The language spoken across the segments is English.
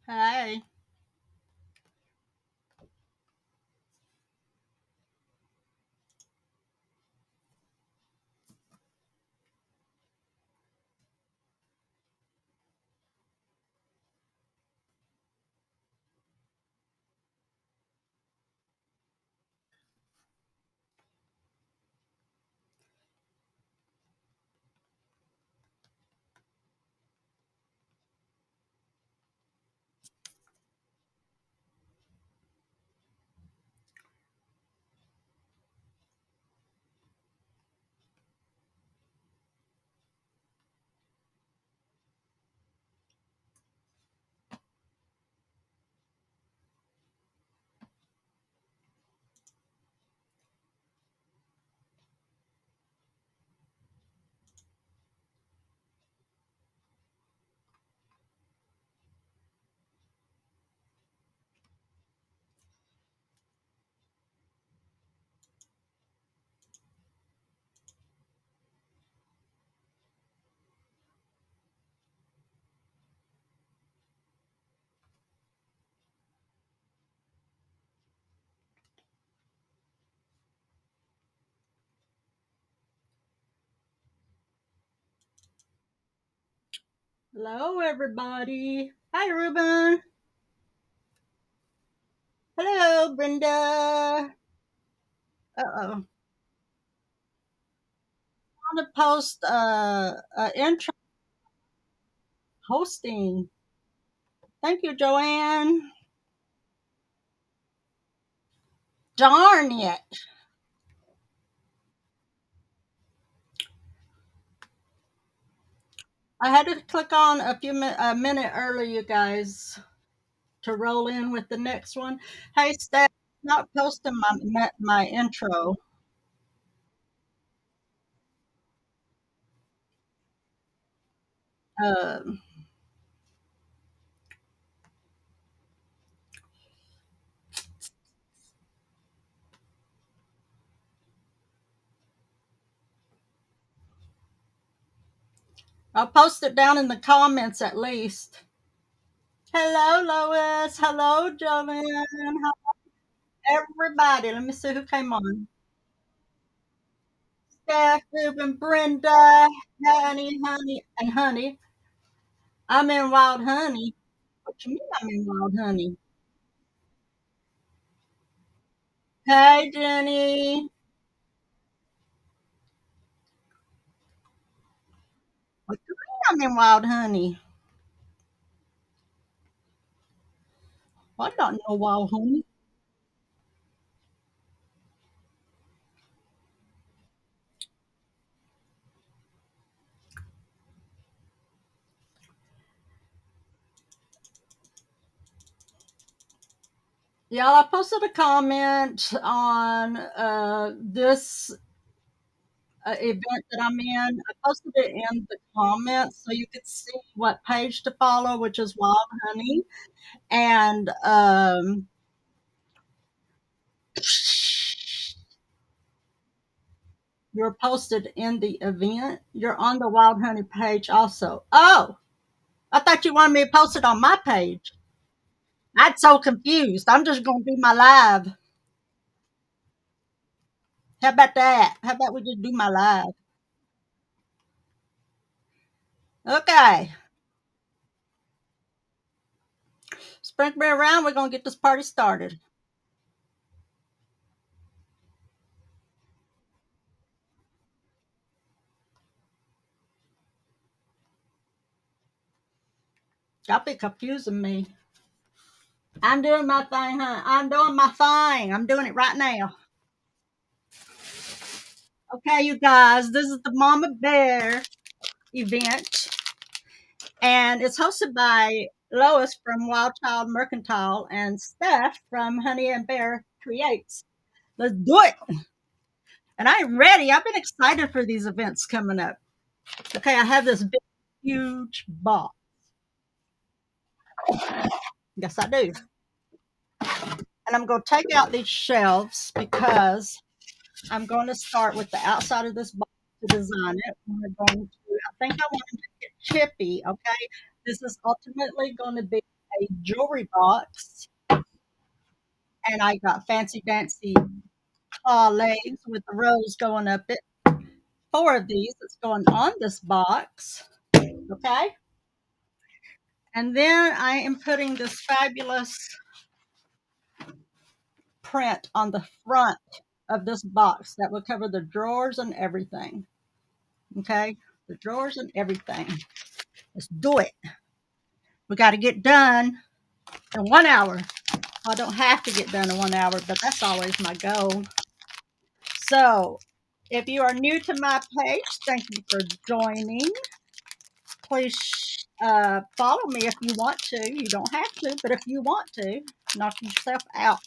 Hi. Hello, everybody. Hi, Ruben. Hello, Brenda. Uh-oh. I want to post intro hosting. Thank you, Joanne. Darn it. I had to click on a minute early, you guys, to roll in with the next one. Hey, Steph, not posting my intro. Uh, I'll post it down in the comments at least. Hello, Lois. Hello, Joanne. Everybody. Let me see who came on. Steph, Ruben, Brenda, and Honey. I'm in Wild Honey. What you mean I'm in Wild Honey? Hey, Jenny. What you mean I'm in Wild Honey? Well, I don't know Wild Honey. Yeah, I posted a comment on this event that I'm in. I posted it in the comments so you could see what page to follow, which is Wild Honey. And you're posted in the event. You're on the Wild Honey page also. Oh, I thought you wanted me to post it on my page. I'm so confused. I'm just going to do my live. How about that? How about we just do my live? Okay. Sprinkle me around. We're going to get this party started. Y'all be confusing me. I'm doing my thing, huh? I'm doing my thing. I'm doing it right now. Okay, you guys, this is the Mama Bear event, and it's hosted by Lois from Wild Child Mercantile and Steph from Honey and Bear Creates. Let's do it. And I'm ready. I've been excited for these events coming up. Okay, I have this big, huge box. Yes, I do. And I'm going to take out these shelves because I'm going to start with the outside of this box to design it. We're going to, I think I want to make it chippy. Okay, this is ultimately going to be a jewelry box, and I got fancy dancy claw legs with the rose going up it. Four of these that's going on this box. Okay. And then I am putting this fabulous print on the front of this box that will cover the drawers and everything. Okay. The drawers and everything. Let's do it. We got to get done in 1 hour. I don't have to get done in 1 hour, but that's always my goal. So, if you are new to my page, thank you for joining. Please follow me if you want to. You don't have to, but if you want to, knock yourself out.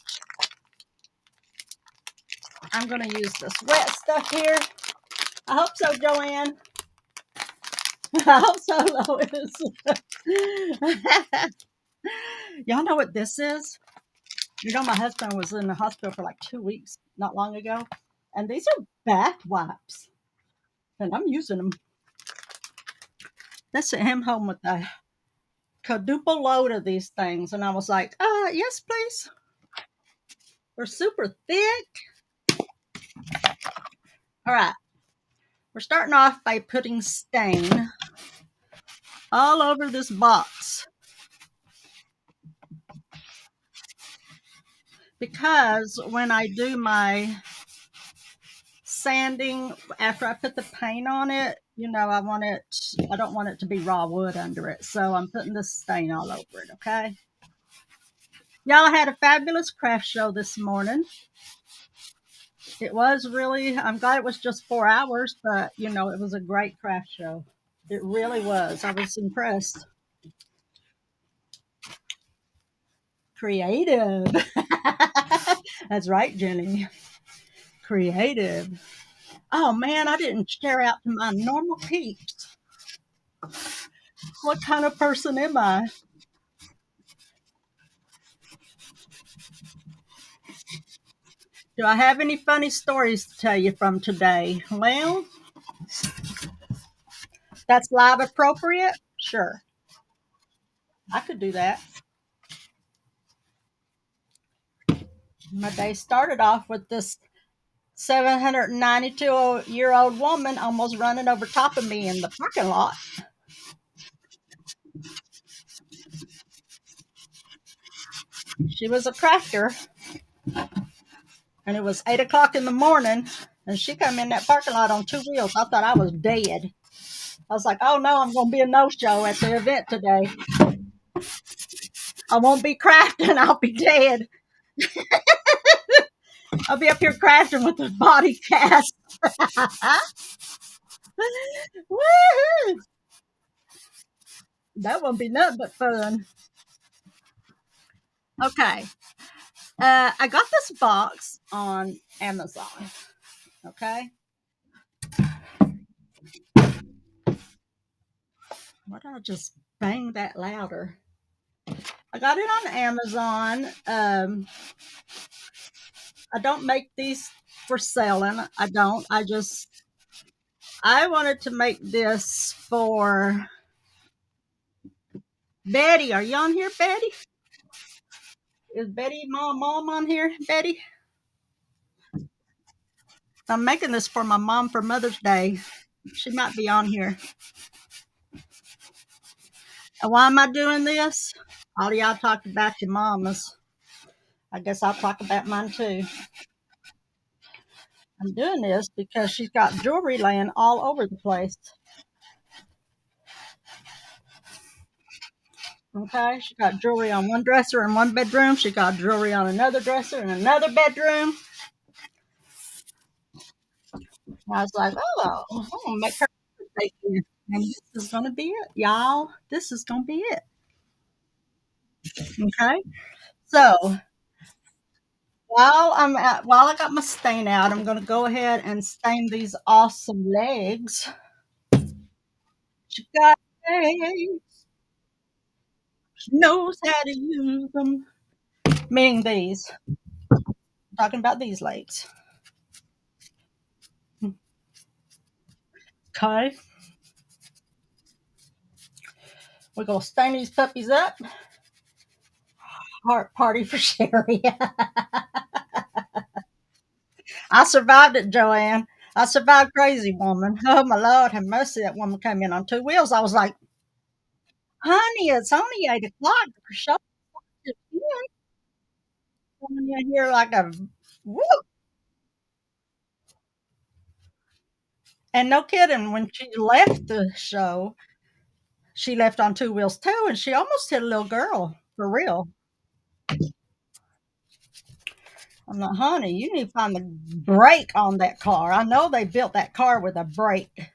I'm going to use this wet stuff here. I hope so, Joanne. I hope so, Lois. Y'all know what this is? You know, my husband was in the hospital for like 2 weeks not long ago, and these are bath wipes, and I'm using them. They sent him home with a quadruple load of these things, and I was like, yes, please. They're super thick. All right, we're starting off by putting stain all over this box because when I do my sanding after I put the paint on it, I don't want it to be raw wood under it. So I'm putting this stain all over it, okay? Y'all had a fabulous craft show this morning. It was really, I'm glad it was just 4 hours, but it was a great craft show. It really was. I was impressed. Creative. That's right, Jenny. Creative. Oh man, I didn't share out to my normal peeps. What kind of person am I? Do I have any funny stories to tell you from today? Well, that's live appropriate? Sure. I could do that. My day started off with this 792-year-old woman almost running over top of me in the parking lot. She was a crafter, and it was 8 o'clock in the morning, and she come in that parking lot on two wheels. I thought I was dead. I was like, oh no, I'm going to be a no-show at the event today. I won't be crafting. I'll be dead. I'll be up here crafting with the body cast. Woo-hoo! That won't be nothing but fun. Okay. I got this box on Amazon. Okay. Why don't I just bang that louder? I got it on Amazon. I don't make these for selling. I don't. I wanted to make this for Betty. Are you on here, Betty? Is Betty mom on here, Betty? I'm making this for my mom for Mother's Day. She might be on here. And why am I doing this? All of y'all talked about your mamas. I guess I'll talk about mine too. I'm doing this because she's got jewelry laying all over the place. Okay, she got jewelry on one dresser in one bedroom. She got jewelry on another dresser in another bedroom. I was like, oh, I'm gonna make her take it. And this is gonna be it, y'all. This is gonna be it. Okay. So while I got my stain out, I'm gonna go ahead and stain these awesome legs. She got legs. She knows how to use them. Meaning these. I'm talking about these legs. Okay. We're gonna stain these puppies up. party for Sherry. I survived it, Joanne. I survived Crazy Woman. Oh my Lord, have mercy! That woman came in on two wheels. I was like, "Honey, it's only 8 o'clock. The show is coming in here like a woo." And no kidding, when she left the show, she left on two wheels too, and she almost hit a little girl for real. I'm like, honey, you need to find the brake on that car. I know they built that car with a brake.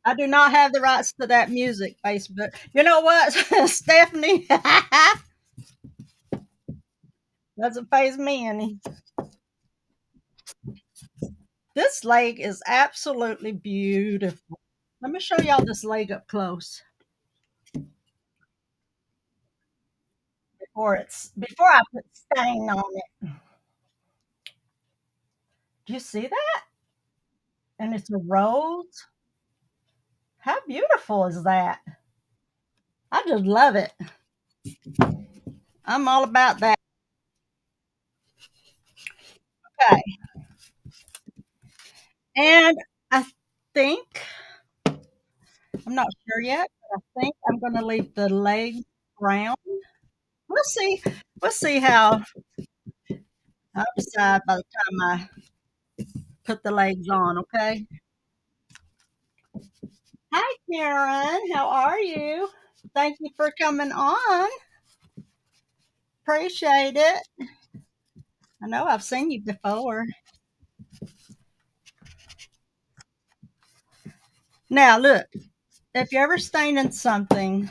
I do not have the rights to that music, Facebook. You know what, Stephanie? Doesn't phase me any. This lake is absolutely beautiful. Let me show y'all this lake up close before I put stain on it. Do you see that? And it's a rose. How beautiful is that? I just love it. I'm all about that. Okay. And I think, I'm not sure yet, but I think I'm going to leave the legs brown. We'll see. We'll see how I'll decide by the time I put the legs on, okay? Hi, Karen. How are you? Thank you for coming on. Appreciate it. I know I've seen you before. Now, look, if you're ever staining something,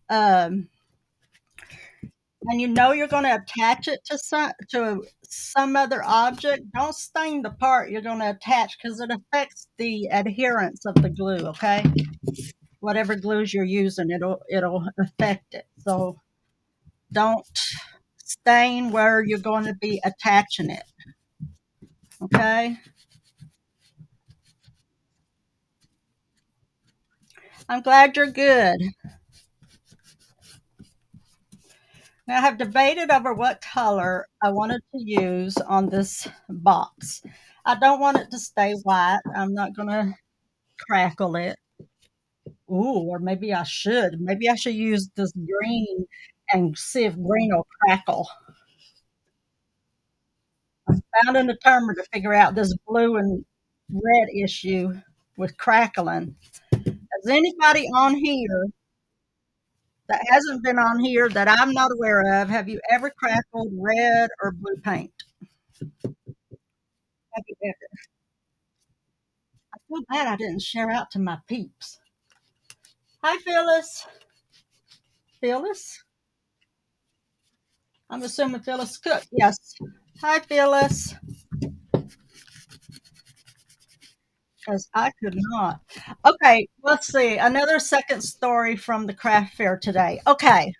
um, and you know you're going to attach it to some other object, don't stain the part you're going to attach because it affects the adherence of the glue. Okay, whatever glues you're using, it'll affect it. So don't stain where you're going to be attaching it. Okay, I'm glad you're good. Now I have debated over what color I wanted to use on this box. I don't want it to stay white. I'm not going to crackle it. Ooh, or maybe I should. Maybe I should use this green and see if green will crackle. Found an determined to figure out this blue and red issue with crackling. Has anybody on here that hasn't been on here that I'm not aware of, have you ever crackled red or blue paint? Have you ever? I feel bad I didn't share out to my peeps. Hi, Phyllis. Phyllis? I'm assuming Phyllis cooked. Yes. Hi, Phyllis. Because I could not. Okay, let's see. Another second story from the craft fair today. Okay,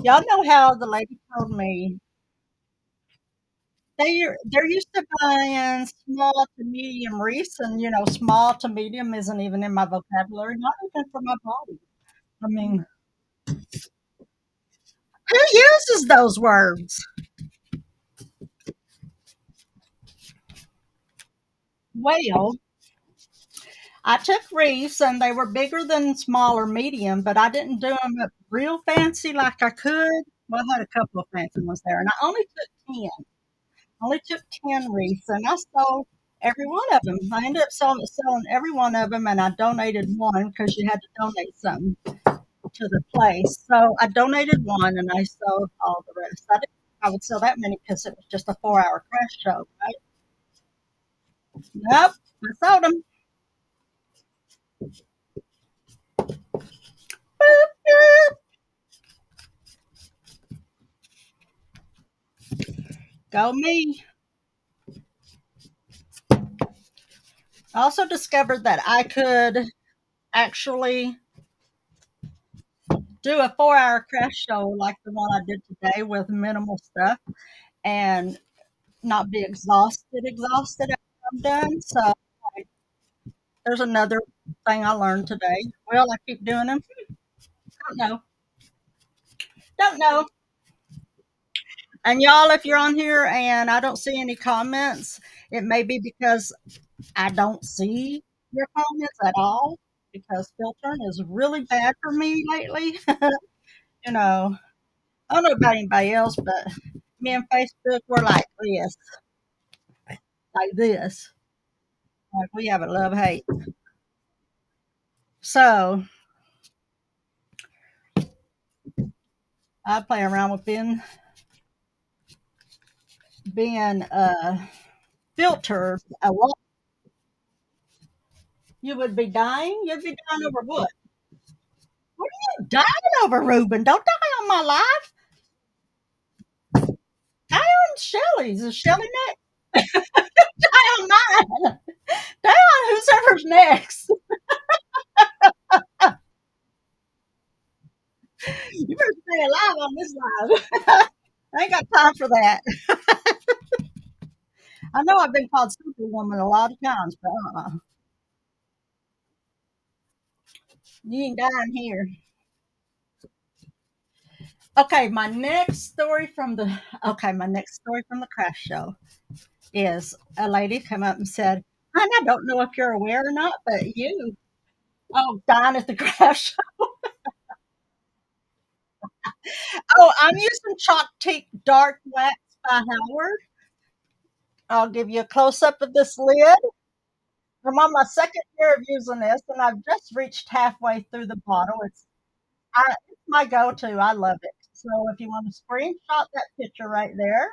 y'all know how the lady told me they're used to buying small to medium wreaths, and small to medium isn't even in my vocabulary, not even for my body. I mean, who uses those words? Well, I took wreaths and they were bigger than small or medium, but I didn't do them up real fancy like I could. Well, I had a couple of fancy ones there, and I only took 10. Only took 10 wreaths, and I sold every one of them. I ended up selling every one of them, and I donated one because you had to donate something to the place. So I donated one, and I sold all the rest. I didn't think I would sell that many because it was just a 4-hour crash show, right? Nope, I sold them. Boop, boop. Go me. I also discovered that I could actually do a 4-hour crash show like the one I did today with minimal stuff and not be exhausted after I'm done. So there's another thing I learned today. Well, I keep doing them. Don't know. Don't know. And y'all, if you're on here and I don't see any comments, it may be because I don't see your comments at all because filtering is really bad for me lately. You know, I don't know about anybody else, but me and Facebook, we're like this. Like we have a love hate. So I play around with being filtered a lot. You would be dying. You'd be dying over what? What are you dying over, Ruben? Don't die on my life. Die on Shelly's. Is Shelly next? Die on mine. Die on whoever's next. You better stay alive on this live. I ain't got time for that. I know I've been called Superwoman a lot of times, but you ain't dying here. Okay, my next story from the craft show is a lady come up and said, "Hon, I don't know if you're aware or not, but you dying at the craft show. Oh, I'm using Chalk Teak Dark Wax by Howard. I'll give you a close up of this lid. I'm on my second year of using this, and I've just reached halfway through the bottle. It's my go-to. I love it. So if you want to screenshot that picture right there,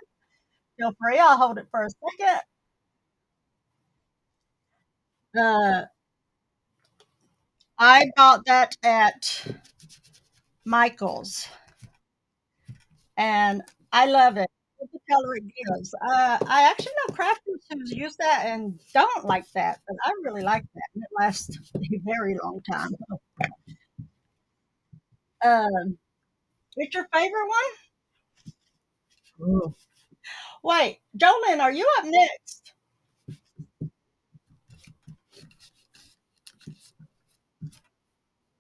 feel free. I'll hold it for a second. Uh, I got that at Michael's, and I love it. The color it gives. I actually know crafters who use that and don't like that, but I really like that, and it lasts a very long time. What's your favorite one? Wait, Jolyn, are you up next?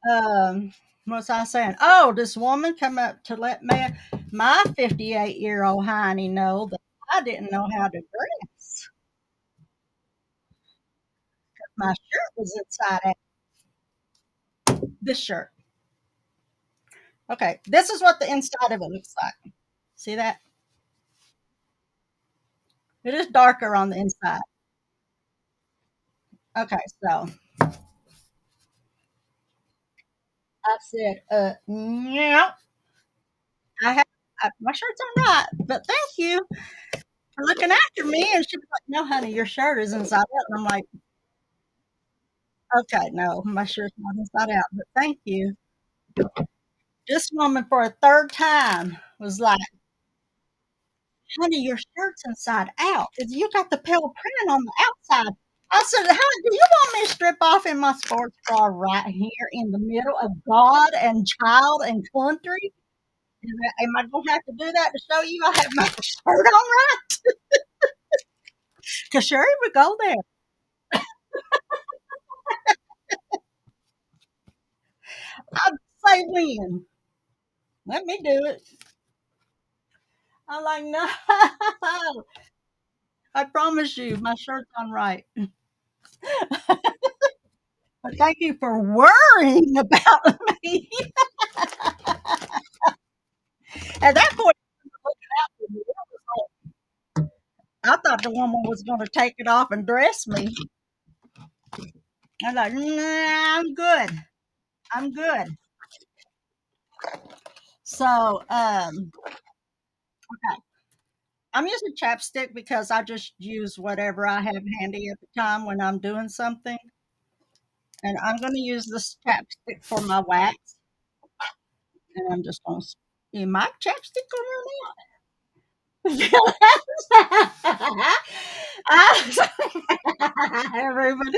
Um, what was I saying? Oh, this woman come up to let my 58-year-old hiney know that I didn't know how to dress. My shirt was inside out. This shirt. Okay, this is what the inside of it looks like. See that? It is darker on the inside. Okay, so I said, yeah, I have my shirt's on right, but thank you for looking after me. And she was like, no, honey, your shirt is inside out. And I'm like, okay, no, my shirt's not inside out, but thank you. This woman, for a third time, was like, honey, your shirt's inside out. You got the pale print on the outside. I said, honey, do you want me to strip off in my sports bra right here in the middle of God and child and country? Am I going to have to do that to show you I have my shirt on right? Because Sherry would go there. I'd say when. Let me do it. I'm like, no. I promise you, my shirt's on right. But thank you for worrying about me. At that point, I thought the woman was going to take it off and dress me. I'm like, nah, I'm good. I'm good. So, okay. I'm using chapstick because I just use whatever I have handy at the time when I'm doing something. And I'm going to use this chapstick for my wax. And I'm just going to, is my chapstick going to run I, Ruben,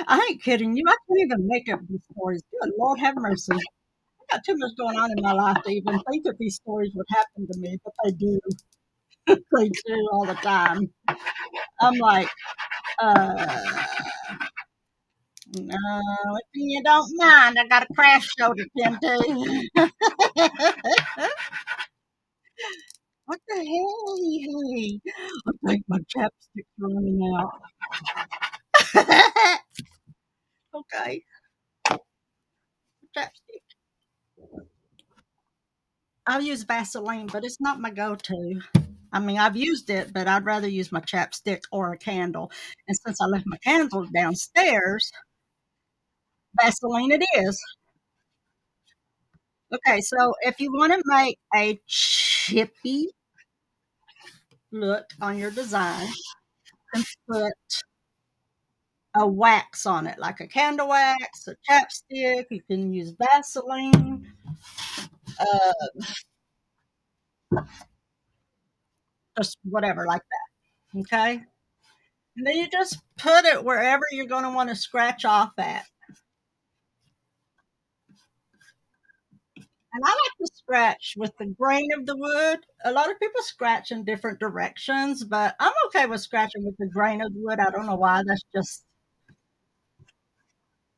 I ain't kidding you. I can't even make up these stories. Good Lord have mercy. I got too much going on in my life to even think that these stories would happen to me, but they do. They do all the time. I'm like, uh, No, if you don't mind, I got a craft show to attend to. What the hell? Hey, I think my chapstick's running out. Okay, chapstick. I'll use Vaseline, but it's not my go-to. I mean, I've used it, but I'd rather use my chapstick or a candle. And since I left my candle downstairs, Vaseline it is. Okay, so if you want to make a chippy look on your design, you can put a wax on it, like a candle wax, a chapstick. You can use Vaseline, uh, just whatever like that. Okay, and then you just put it wherever you're going to want to scratch off at. And I like to scratch with the grain of the wood. A lot of people scratch in different directions, but I'm okay with scratching with the grain of the wood. I don't know why. That's just,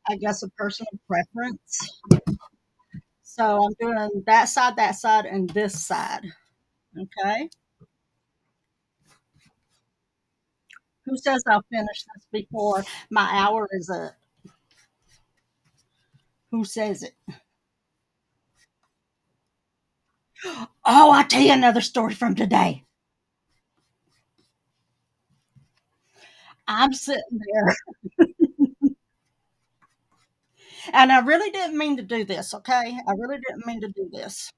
I guess, a personal preference. So I'm doing that side, and this side. Okay. Who says I'll finish this before my hour is up? Who says it? Oh, I'll tell you another story from today. I'm sitting there, and I really didn't mean to do this, okay? I really didn't mean to do this.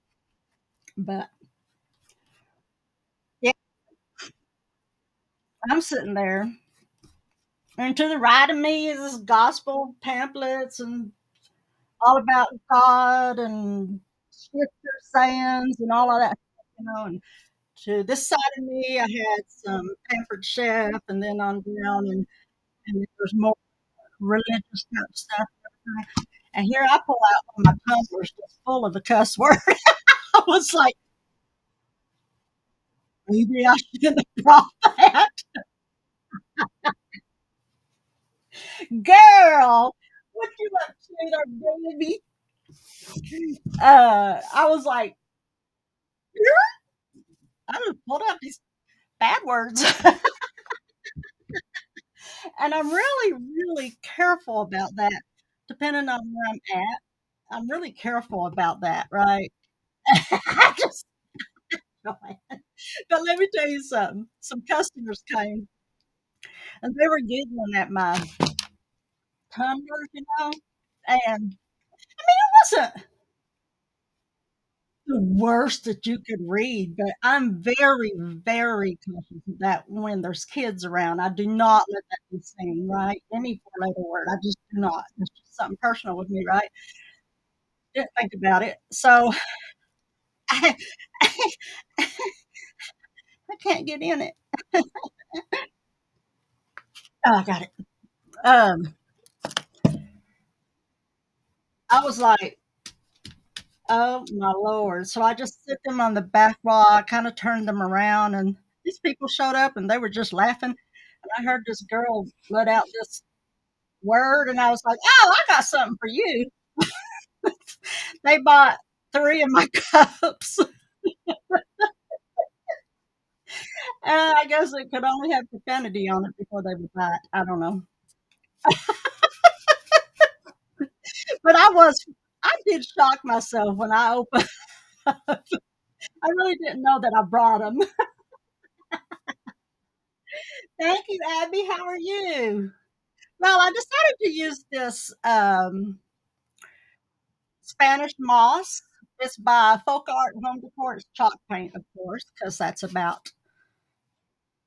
But yeah, I'm sitting there, and to the right of me is this gospel pamphlets and all about God and scripture sayings and all of that, And to this side of me, I had some Pampered Chef, and then on down, and there's more religious type stuff. And here I pull out one of my tumblers just full of the cuss word. I was like, maybe I shouldn't have brought that. Girl, what you up to there, baby? I was like, I just pulled out these bad words. And I'm really, really careful about that, depending on where I'm at. I'm really careful about that, right? I just, but let me tell you something. Some customers came and they were giggling at my tumblers, and it wasn't the worst that you could read, but I'm very, very conscious of that when there's kids around. I do not let that be seen, right? Any four-letter word, I just do not. It's just something personal with me, right? Didn't think about it. So I, I can't get in it. Oh, I got it. Um, I was like, oh my lord. So I just sit them on the back wall. I kind of turned them around, and these people showed up and they were just laughing. And I heard this girl let out this word, and I was like, oh, I got something for you. They bought three of my cups. And I guess it could only have profanity on it before they would buy it. I don't know. But I did shock myself when I opened. I really didn't know that I brought them. Thank you, Abby. How are you? Well, I decided to use this Spanish moss. It's by Folk Art and Home Decor. It's chalk paint, of course, because that's about,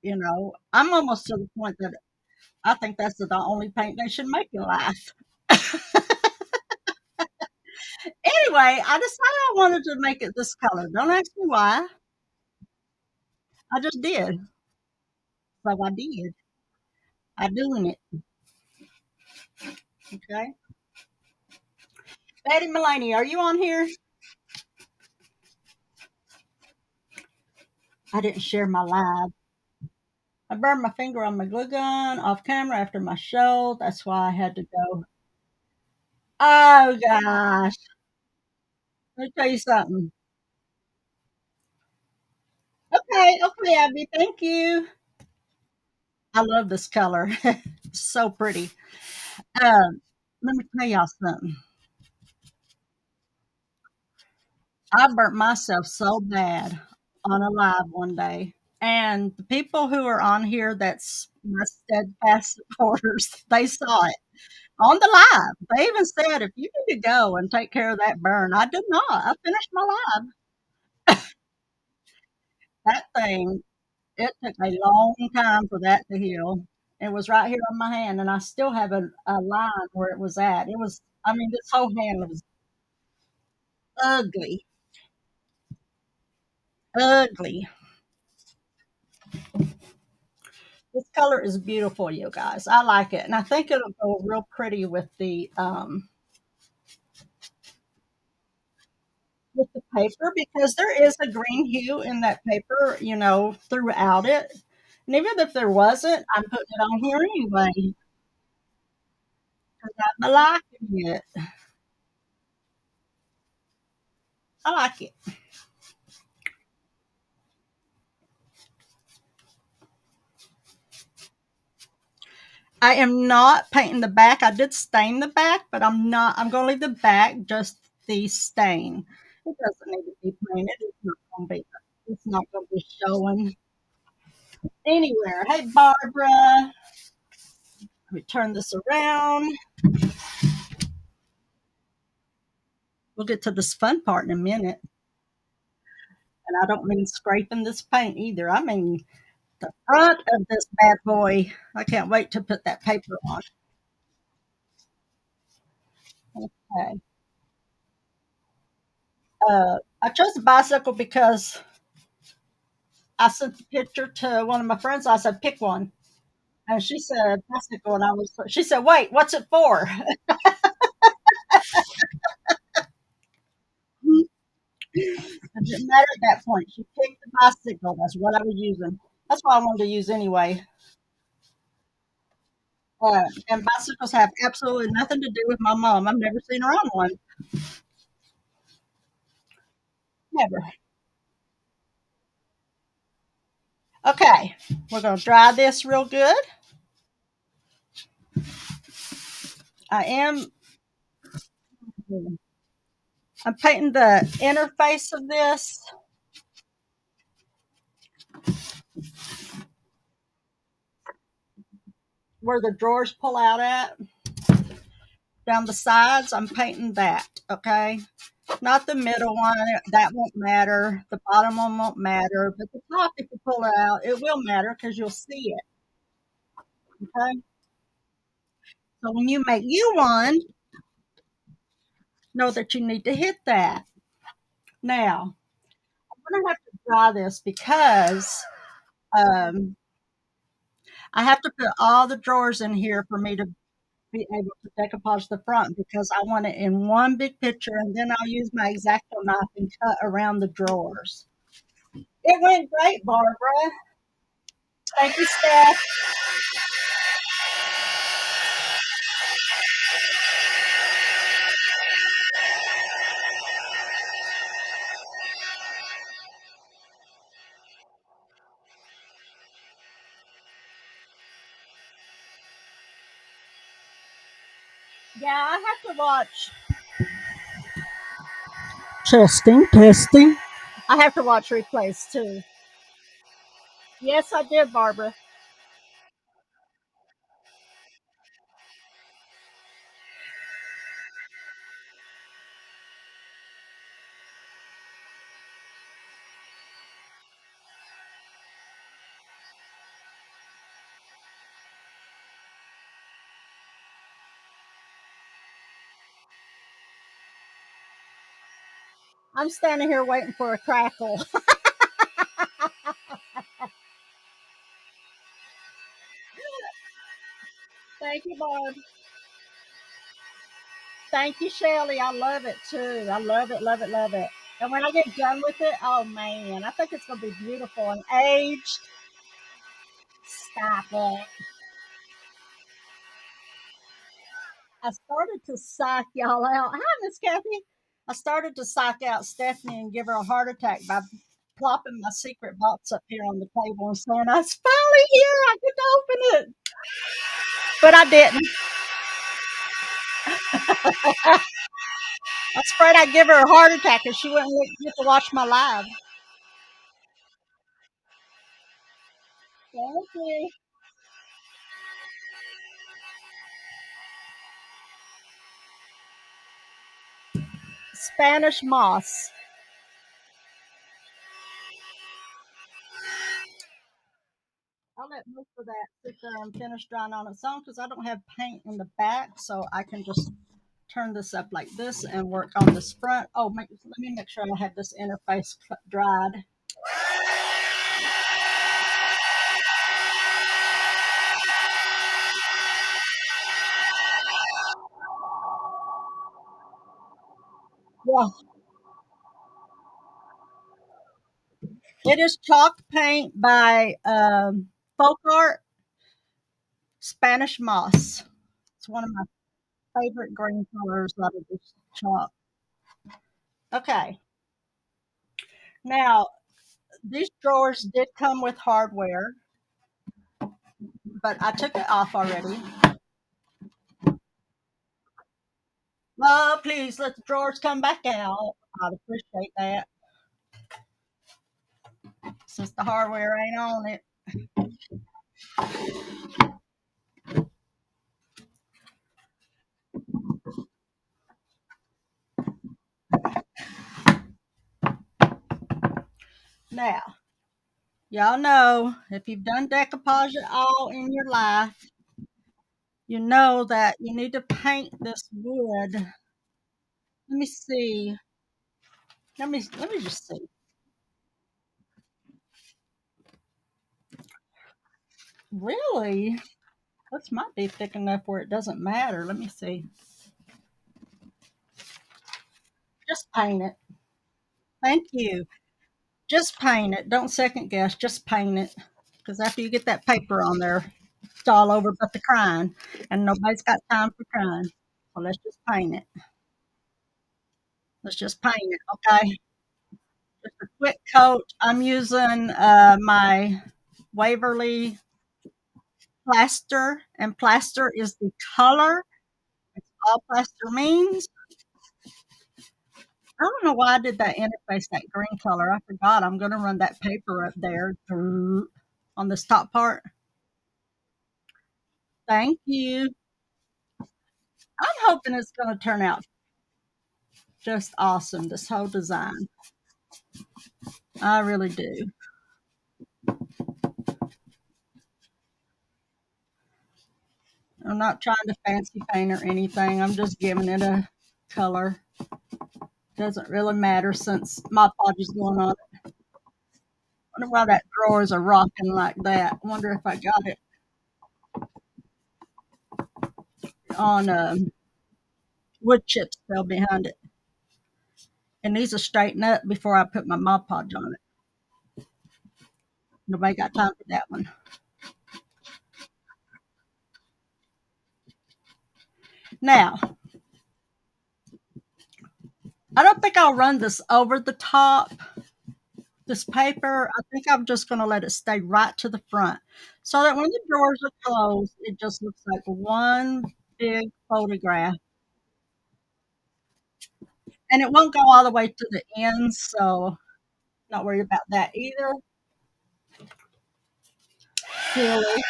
I'm almost to the point that I think that's the only paint they should make in life. Anyway, I decided I wanted to make it this color. Don't ask me why. I just did. So I did. I doing it. Okay. Betty Mulaney, are you on here? I didn't share my live. I burned my finger on my glue gun off camera after my show. That's why I had to go. Oh gosh. Let me tell you something. Okay, okay, Abby, thank you. I love this color. It's so pretty. Let me tell y'all something. I burnt myself so bad on a live one day. And the people who are on here that's my steadfast supporters, they saw it on the live. They even said, if you need to go and take care of that burn, I did not. I finished my live. That thing, it took a long time for that to heal. It was right here on my hand, and I still have a line where it was at. It was, I mean, this whole hand was ugly, ugly. This color is beautiful, you guys. I like it, and I think it'll go real pretty with the paper because there is a green hue in that paper, throughout it. And even if there wasn't, I'm putting it on here anyway because I'm liking it. I like it. I am not painting the back. I did stain the back, but I'm not. I'm going to leave the back just the stain. It doesn't need to be painted. It's not going to be. It's not going to be showing anywhere. Hey, Barbara. Let me turn this around. We'll get to this fun part in a minute. And I don't mean scraping this paint either. I mean the front of this bad boy. I can't wait to put that paper on. Okay. I chose the bicycle because I sent the picture to one of my friends. I said, pick one. And she said, bicycle. She said, wait, what's it for? It didn't matter at that point. She picked the bicycle. That's what I was using. That's what I wanted to use anyway. And bicycles have absolutely nothing to do with my mom. I've never seen her on one. Never. Okay, we're going to dry this real good. I am. I'm painting the interface of this where the drawers pull out at down the sides. I'm painting that. Okay, not the middle one. That won't matter. The bottom one won't matter. But the top, if you pull it out, it will matter because you'll see it. Okay. So when you make you one, know that you need to hit that. Now I'm gonna have to dry this because um, I have to put all the drawers in here for me to be able to decoupage the front because I want it in one big picture and then I'll use my X-Acto knife and cut around the drawers. It went great, Barbara. Thank you, Steph. Yeah, I have to watch. Testing, testing. I have to watch replays too. Yes, I did, Barbara. I'm standing here waiting for a crackle. Thank you, Barb. Thank you, Shelly. I love it too. I love it, love it, love it. And when I get done with it, oh man, I think it's gonna be beautiful and aged. Stop it. I started to psych y'all out. Hi, Miss Kathy. I started to psych out Stephanie and give her a heart attack by plopping my secret box up here on the table and saying, "It's finally here. I get to open it." But I didn't. I was afraid I'd give her a heart attack and she wouldn't get to watch my live. Thank you. Spanish moss. I'll let most of that sit there and finish drying on its own because I don't have paint in the back, so I can just turn this up like this and work on this front. Oh, let me make sure I have this interface dried. Yeah, it is chalk paint by Folk Art Spanish Moss. It's one of my favorite green colors out of this chalk. Okay, now these drawers did come with hardware, but I took it off already. Oh, please let the drawers come back out. I'd appreciate that since the hardware ain't on it. Now, y'all know if you've done decoupage at all in your life, you know that you need to paint this wood. Let me see. Let me just see. Really? This might be thick enough where it doesn't matter. Let me see. Just paint it. Thank you. Just paint it. Don't second guess. Just paint it. Because after you get that paper on there, it's all over but the crying. And nobody's got time for crying. So let's just paint it. Let's just paint it, okay? Just a quick coat. I'm using my Waverly plaster, and plaster is the color. It's all plaster means. I don't know why I did that interface, that green color. I forgot. I'm going to run that paper up there on this top part. Thank you. I'm hoping it's going to turn out just awesome, this whole design. I really do. I'm not trying to fancy paint or anything. I'm just giving it a color. Doesn't really matter since my Podge is going on. Wonder why that drawers are rocking like that. Wonder if I got it on wood chips fell behind it. It needs to straighten up before I put my Mod Podge on it. Nobody got time for that one. Now, I don't think I'll run this over the top. This paper, I think I'm just going to let it stay right to the front so that when the drawers are closed, it just looks like one big photograph. And it won't go all the way to the ends, so not worry about that either. Silly.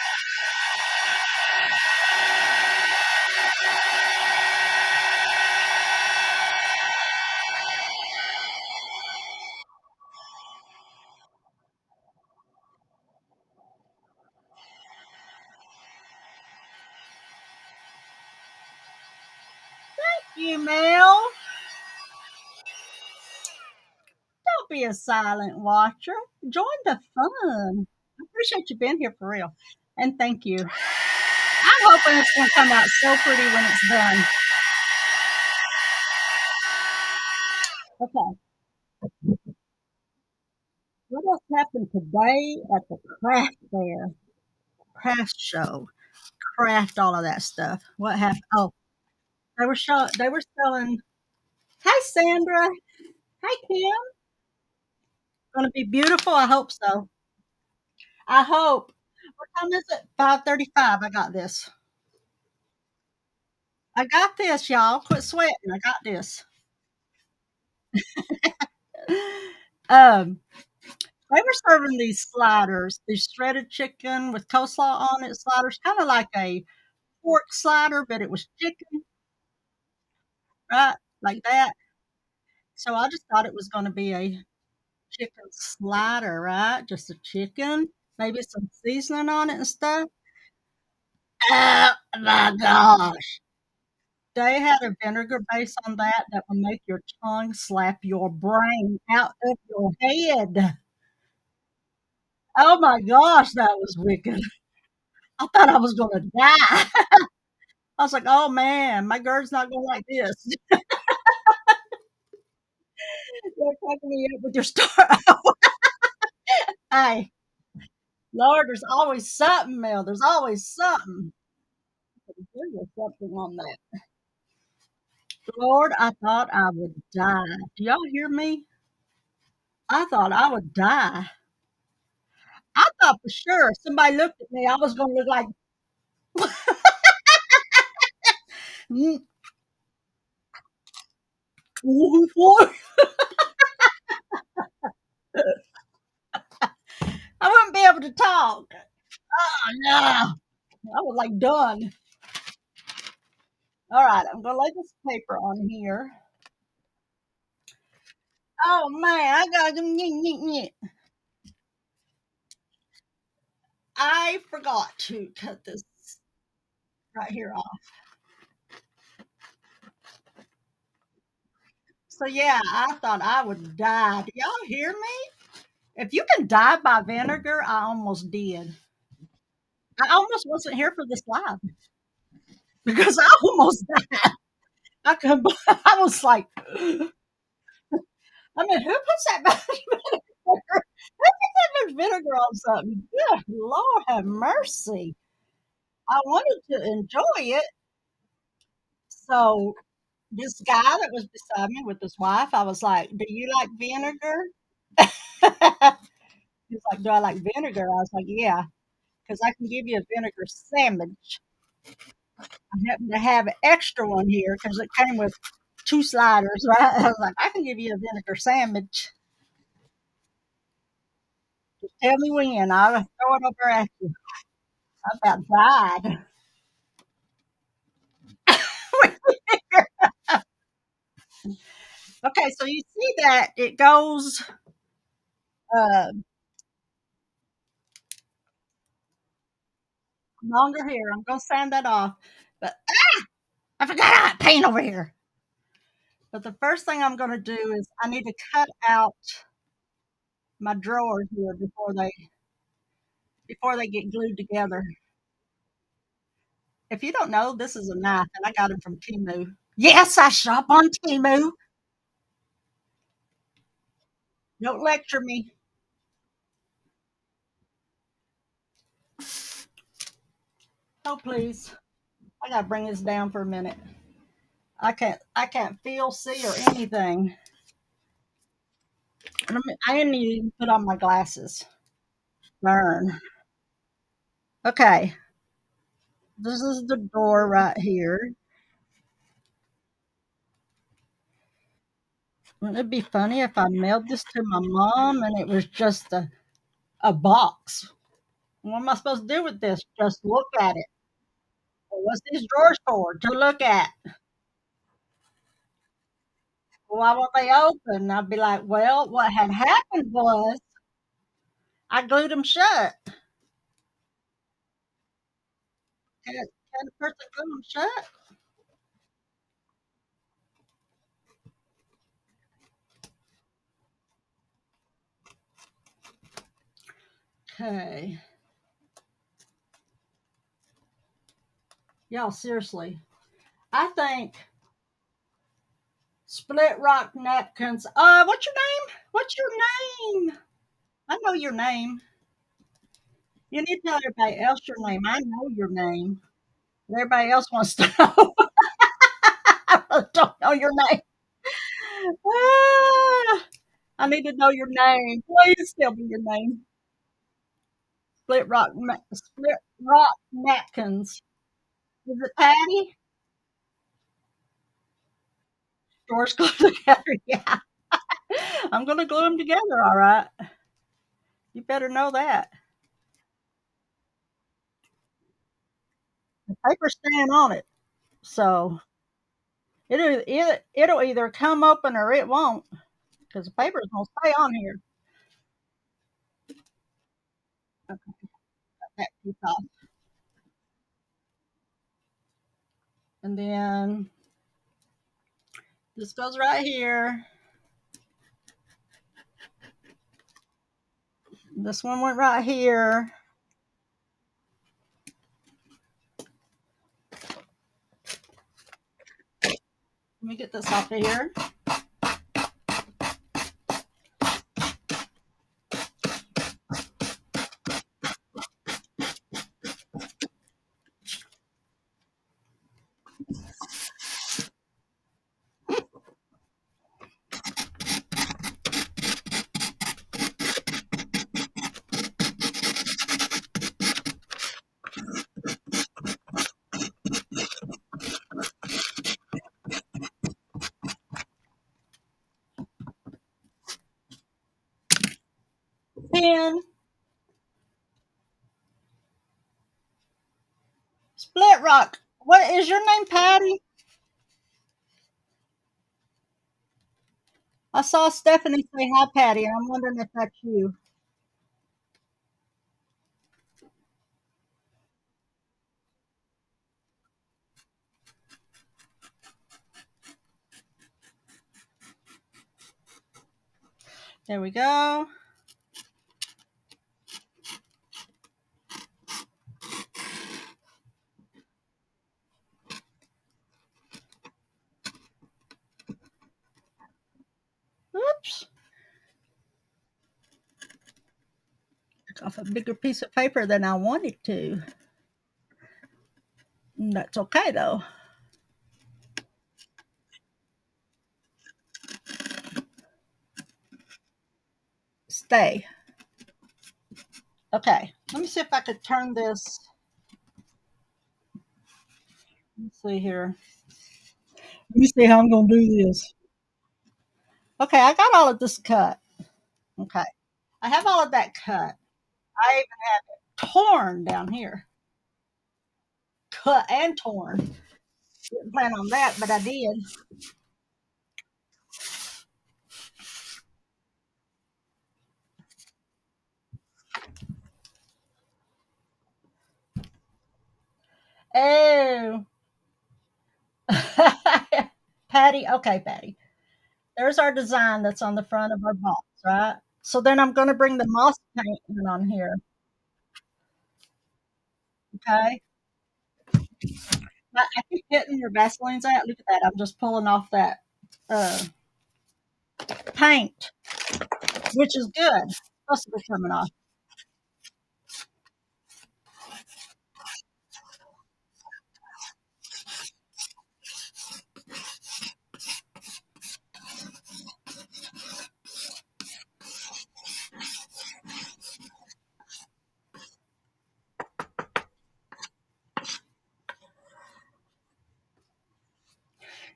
You, Mel. Don't be a silent watcher. Join the fun. I appreciate you being here for real. And thank you. I'm hoping it's going to come out so pretty when it's done. Okay. What else happened today at the craft fair? Craft show. Craft all of that stuff. What happened? Oh, They were selling. Hi, Sandra. Hi, Kim. Gonna be beautiful. I hope so. I hope. What time is it? 5:35. I got this. I got this, y'all. Quit sweating. I got this. Um, they were serving these sliders, these shredded chicken with coleslaw on it sliders, kind of like a pork slider, but it was chicken, right? Like that. So I just thought it was going to be a chicken slider, right? Just a chicken, maybe some seasoning on it and stuff. Oh my gosh. They had a vinegar base on that that will make your tongue slap your brain out of your head. Oh my gosh, that was wicked. I thought I was gonna die. I was like, "Oh, man, my GERD's not gonna like this." You're cracking me up with your story. Hey, Lord, there's always something, Mel. There's always something. There was something on that. Lord, I thought I would die. Do y'all hear me? I thought I would die. I thought for sure if somebody looked at me, I was gonna look like, "Mm, what?" I wouldn't be able to talk. Oh, no. I was like done. All right, I'm gonna lay this paper on here. Oh man, I got I forgot to cut this right here off. So yeah, I thought I would die. Do y'all hear me? If you can die by vinegar, I almost did. I almost wasn't here for this live because I almost died. I could. I was like, I mean, who puts that much vinegar? Who puts that much vinegar on something? Good Lord, have mercy. I wanted to enjoy it, so this guy that was beside me with his wife, I was like, "Do you like vinegar?" He's like, "Do I like vinegar?" I was like, "Yeah, because I can give you a vinegar sandwich." I happen to have an extra one here because it came with two sliders, right? I was like, "I can give you a vinegar sandwich. Just tell me when. I'll throw it over at you." I about died. Okay, so you see that it goes uh, longer here. I'm going to sand that off. But I forgot I got paint over here. But the first thing I'm going to do is I need to cut out my drawers here before they get glued together. If you don't know, this is a knife, and I got it from Timu. Yes, I shop on Timu. Don't lecture me. Oh, please. I gotta bring this down for a minute. I can't feel, see, or anything. I didn't even put on my glasses. Burn. Okay, this is the door right here. Wouldn't it be funny if I mailed this to my mom and it was just a box? What am I supposed to do with this? Just look at it. Well, what's these drawers for? To look at. Why won't they open? I'd be like, well, what had happened was I glued them shut. Can a person glue them shut? Okay. Y'all, seriously. I think split rock napkins. What's your name? What's your name? I know your name. You need to tell everybody else your name. I know your name. Everybody else wants to know. Don't know your name. Ah, I need to know your name. Please tell me your name. Split Rock Napkins. Is it Patty? Stores glue together. Yeah, I'm gonna glue them together. All right. You better know that. The paper's staying on it, so it'll either come open or it won't because the paper's gonna stay on here. Okay, that piece off, and then this goes right here. This one went right here. Let me get this off of here. Pen, Split Rock. What is your name, Patty? I saw Stephanie say hi, Patty, and I'm wondering if that's you. There we go. Oops. Took off a bigger piece of paper than I wanted to. That's okay though. Stay. Okay. Let me see if I could turn this. Let's see here. Let me see how I'm gonna do this. Okay, I got all of this cut. Okay. I have all of that cut. I even have it torn down here. Cut and torn. Didn't plan on that, but I did. Oh. Patty. Okay, Patty. There's our design that's on the front of our box, right? So then I'm going to bring the moss paint in on here. Okay. I keep hitting your Vaseline's out. Look at that. I'm just pulling off that uh, paint, which is good. It's supposed to be coming off.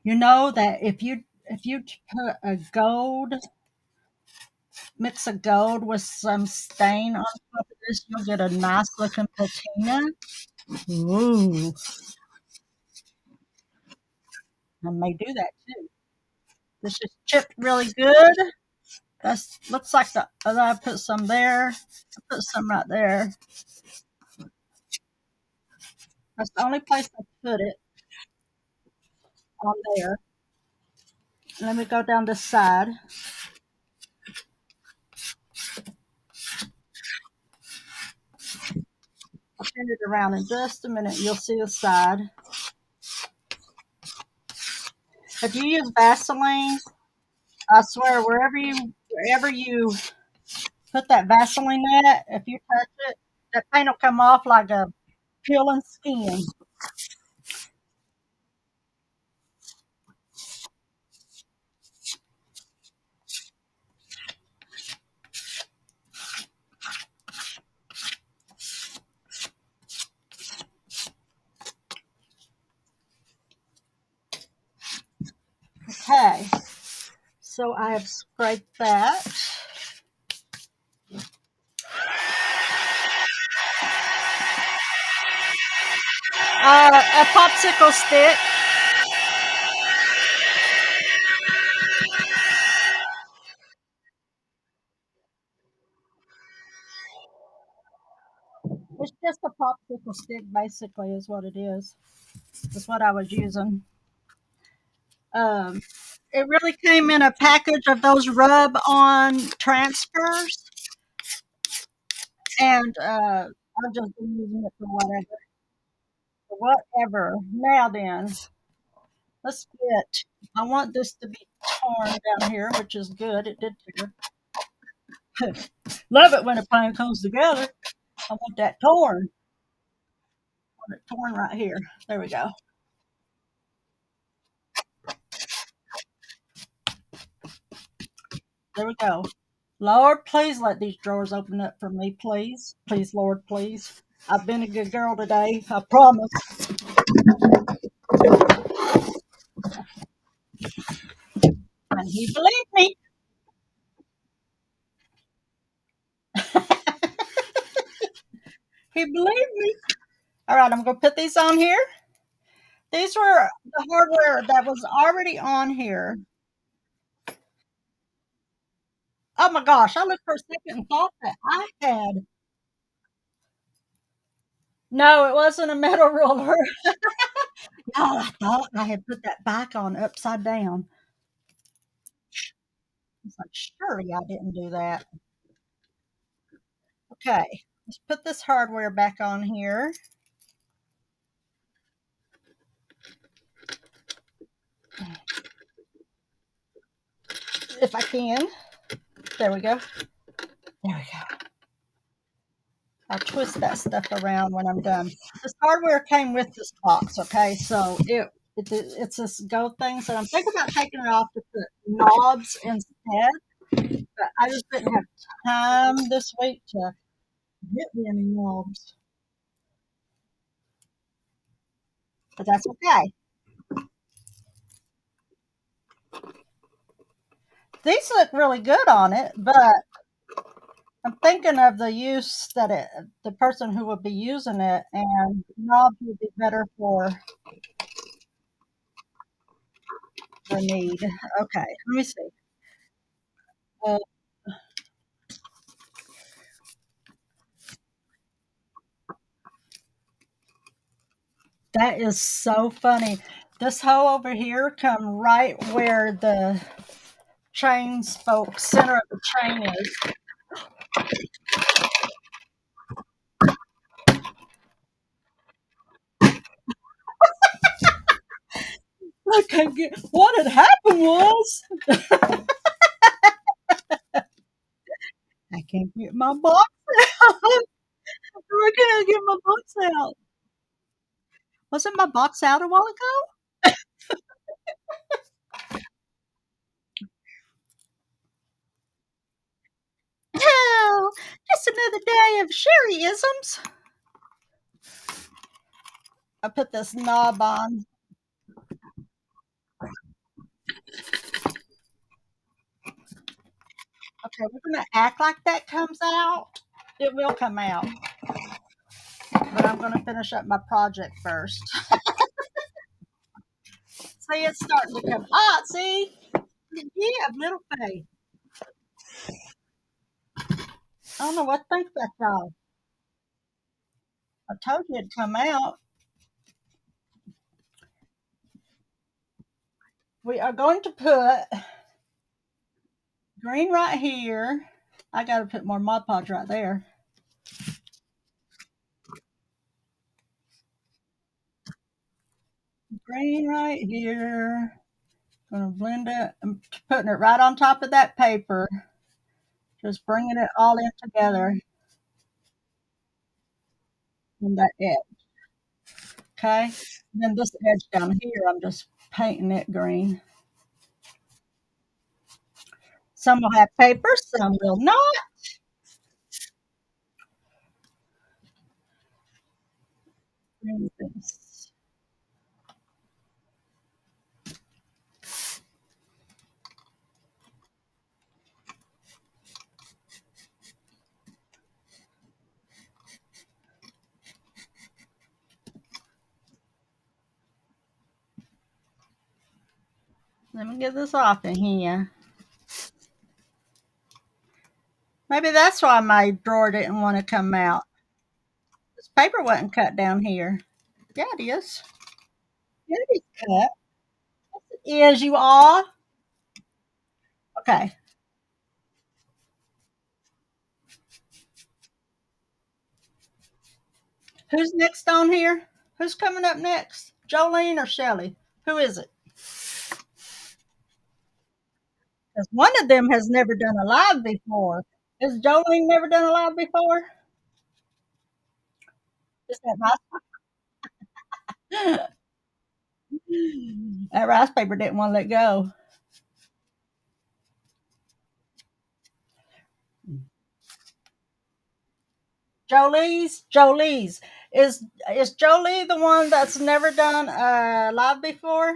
You know that if you put a gold mix of gold with some stain on top of this, you'll get a nice looking patina. Ooh, I may do that too. This is chipped really good. That's looks like I put some there. I put some right there. That's the only place I put it on there. Let me go down this side. I'll turn it around in just a minute. You'll see the side. If you use Vaseline, I swear wherever you put that Vaseline at, if you touch it, that paint will come off like a peeling skin. Okay, so I have scraped that. A popsicle stick. It's just a popsicle stick, basically, is what it is. That's what I was using. Um, it really came in a package of those rub-on transfers, and I've just been using it for whatever. For whatever. Now then, let's get. I want this to be torn down here, which is good. It did tear. Love it when a plan comes together. I want that torn. I want it torn right here. There we go. There we go. Lord, please let these drawers open up for me, please. Please, Lord, please. I've been a good girl today. I promise. And he believed me. He believed me. All right, I'm going to put these on here. These were the hardware that was already on here. Oh my gosh, I looked for a second and thought that I had. No, it wasn't a metal ruler. Oh, I thought I had put that back on upside down. It's like, surely I didn't do that. Okay, let's put this hardware back on here if I can. There we go. There we go. I'll twist that stuff around when I'm done. This hardware came with this box, okay? So it's this gold thing. So I'm thinking about taking it off to put knobs instead. But I just didn't have time this week to get me any knobs. But that's okay. These look really good on it, but I'm thinking of the use that the person who would be using it, and knobs would be better for the need. Okay, let me see. Uh, that is so funny. This hole over here come right where the chain spoke center of the chain is. I can't get what had happened was I can't get my box out. I can't get my box out. Wasn't my box out a while ago? Oh, just another day of Sherry-isms. I put this knob on. Okay, we're gonna act like that comes out. It will come out, but I'm gonna finish up my project first. See, it's starting to come. Ah, see, yeah, little faith. I don't know what to think about y'all. I told you it'd come out. We are going to put green right here. I got to put more Mod Podge right there. Green right here. Gonna blend it. I'm putting it right on top of that paper. Just bringing it all in together in that edge. Okay. Then this edge down here, I'm just painting it green. Some will have paper, some will not. Let me get this off in here. Maybe that's why my drawer didn't want to come out. This paper wasn't cut down here. Yeah, it is. Yeah, it is cut. Is you all? Okay. Who's next on here? Who's coming up next? Jolene or Shelly? Who is it? Because one of them has never done a live before. Has Jolene never done a live before? Is that rice? That rice paper didn't want to let go. Jolie's. Is Jolie the one that's never done live before?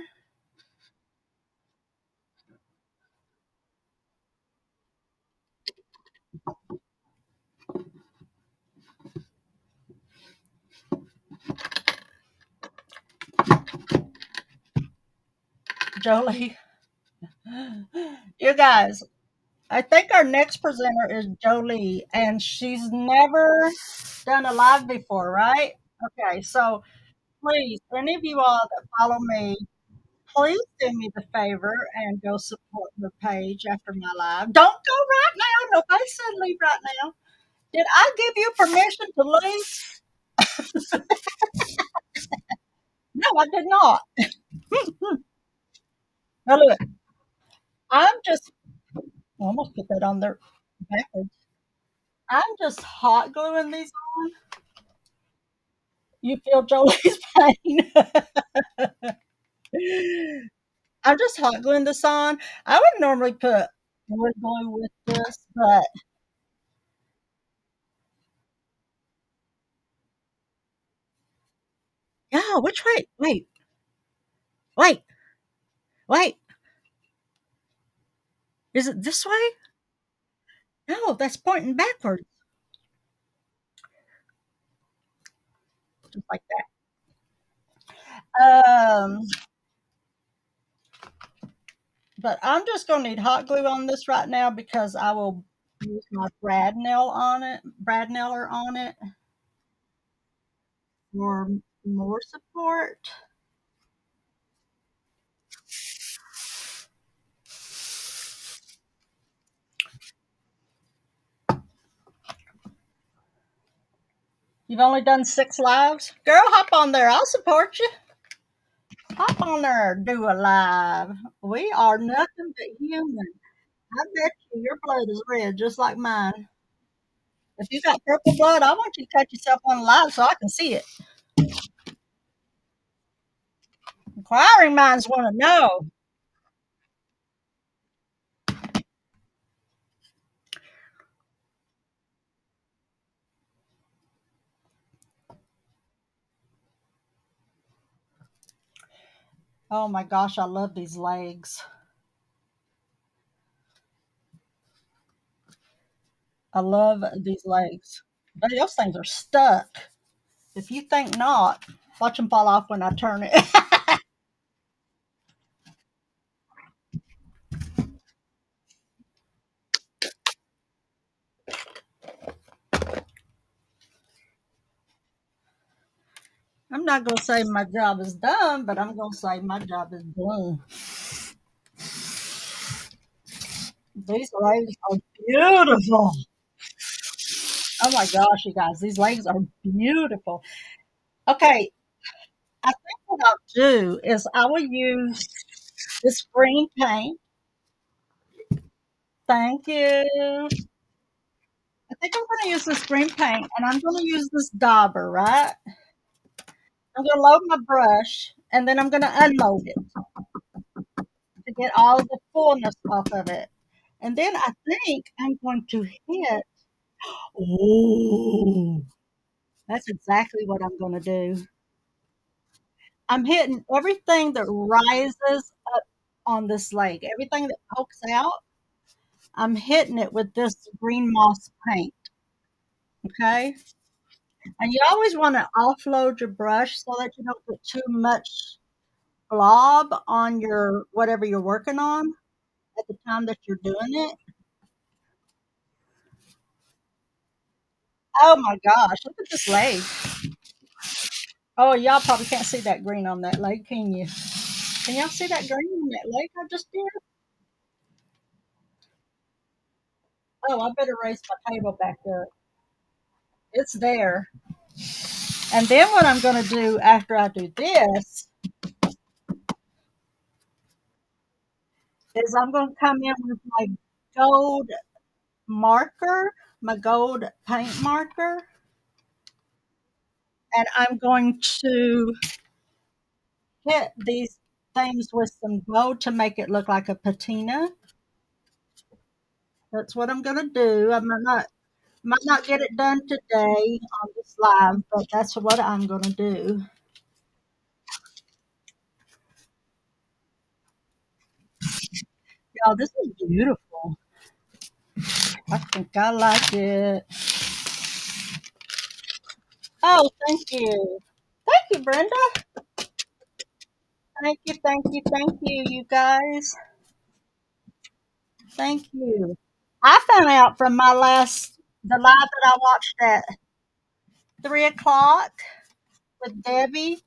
Jolie. You guys, I think our next presenter is Jolie, and she's never done a live before, right? Okay, so please, any of you all that follow me, please do me the favor and go support her page after my live. Don't go right now. Nobody said leave right now. Did I give you permission to leave? No, I did not. Now look, I'm just, I almost put that on there backwards. I'm just hot gluing these on. You feel Jolie's pain. I'm just hot gluing this on. I would normally put wood glue with this, but yeah, which way? Wait, wait. Is it this way? No, that's pointing backwards, just like that. But I'm just gonna need hot glue on this right now because I will use my Brad Nailer on it for more support. You've only done 6 lives? Girl, hop on there. I'll support you. Hop on there, do a live. We are nothing but human. I bet you your blood is red just like mine. If you got purple blood, I want you to cut yourself on live so I can see it. Inquiring minds want to know. Oh my gosh, I love these legs. I love these legs. But those things are stuck. If you think not, watch them fall off when I turn it. I'm not going to say my job is done, but I'm going to say my job is done. These legs are beautiful. Oh my gosh, you guys, these legs are beautiful. Okay, I think what I'll do is I will use this green paint. Thank you. I think I'm going to use this green paint and I'm going to use this dauber, right? I'm going to load my brush and then I'm going to unload it to get all the fullness off of it. And then I think I'm going to hit. Oh, that's exactly what I'm going to do. I'm hitting everything that rises up on this leg, everything that pokes out. I'm hitting it with this green moss paint. Okay. And you always want to offload your brush so that you don't put too much blob on your whatever you're working on at the time that you're doing it. Oh my gosh, look at this leg. Oh, y'all probably can't see that green on that leg, can you? Can y'all see that green on that leg I just did? Oh, I better raise my table back up. It's there. And then what I'm going to do after I do this is I'm going to come in with my gold marker, my gold paint marker, and I'm going to hit these things with some gold to make it look like a patina. That's what I'm going to do. I might not get it done today on this live, but that's what I'm going to do. Y'all, this is beautiful. I think I like it. Oh, thank you. Thank you, Brenda. Thank you, thank you, thank you, you guys. Thank you. I found out from the live that I watched at 3 o'clock with Debbie.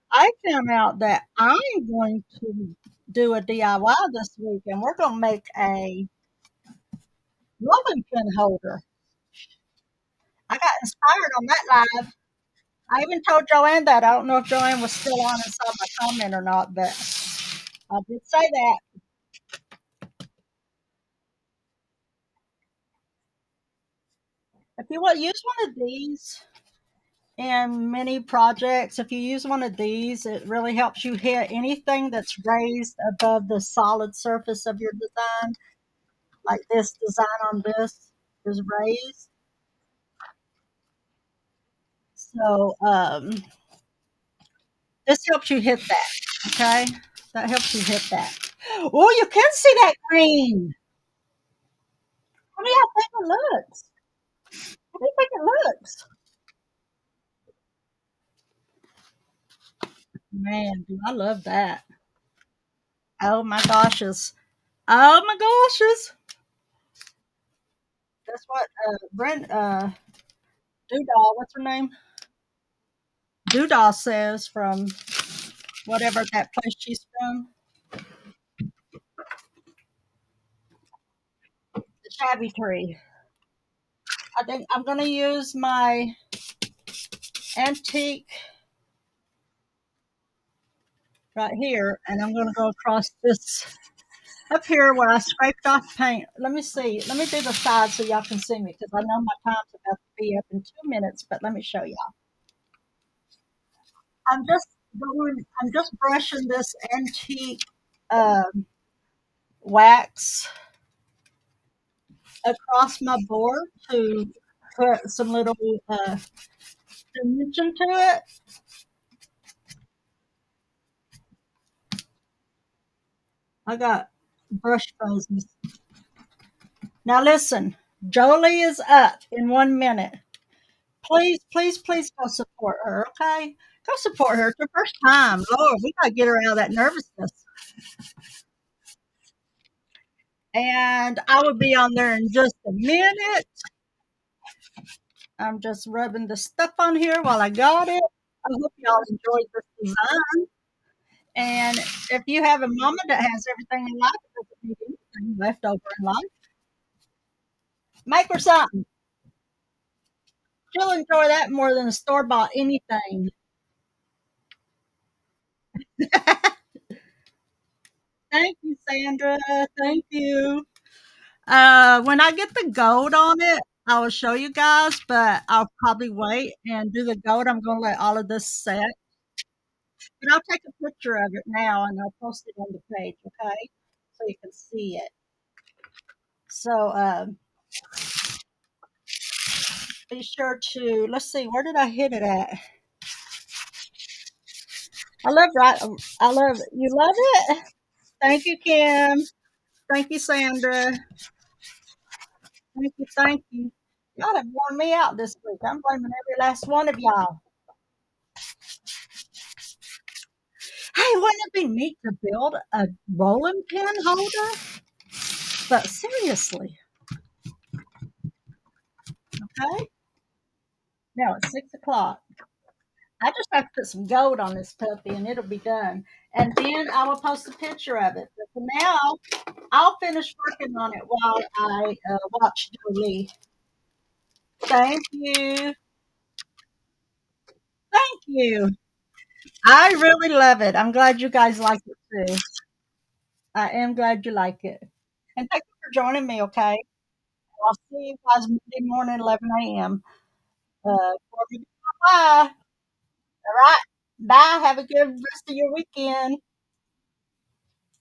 I found out that I'm going to do a DIY this week, and we're going to make a rolling pin holder. I got inspired on that live. I even told Joanne that. I don't know if Joanne was still on and saw my comment or not, but I did say that. If you want to use one of these in many projects, if you use one of these, it really helps you hit anything that's raised above the solid surface of your design. Like this design on this is raised. So this helps you hit that. Okay. That helps you hit that. Oh, you can see that green. How do y'all think it looks? How do you think it looks? Man, do I love that. Oh my goshes. Oh my goshes. That's what Brent Doodah, what's her name? Doodah says from whatever that place she's from, the Shabby Tree. I think I'm gonna use my antique right here, and I'm gonna go across this up here where I scraped off paint. Let me see. Let me do the side so y'all can see me because I know my time's about to be up in 2 minutes. But let me show y'all. I'm just brushing this antique um, wax across my board to put some little dimension to it. I got brush poses. Now listen, Jolie is up in 1 minute. Please, please, please go support her, okay? Go support her. It's her first time. Lord, we gotta get her out of that nervousness. And I will be on there in just a minute. I'm just rubbing the stuff on here while I got it. I hope y'all enjoyed this design. And if you have a mama that has everything in life, doesn't need anything left over in life, make her something. She'll enjoy that more than a store bought anything. Thank you, Sandra. Thank you. When I get the gold on it, I will show you guys, but I'll probably wait and do the gold. I'm going to let all of this set, but I'll take a picture of it now and I'll post it on the page, okay? So you can see it. So be sure to, let's see, where did I hit it at? I love right. I love it. You love it? Thank you, Kim. Thank you, Sandra. Thank you. Thank you. Y'all have worn me out this week. I'm blaming every last one of y'all. Hey, wouldn't it be neat to build a rolling pin holder? But seriously, okay? Now it's 6 o'clock. I just have to put some gold on this puppy and it'll be done. And then I will post a picture of it. But for now, I'll finish working on it while I watch Jolie. Thank you. Thank you. I really love it. I'm glad you guys like it too. I am glad you like it. And thank you for joining me, okay? I'll see you guys Monday morning, 11 a.m. Bye. All right. Bye. Have a good rest of your weekend.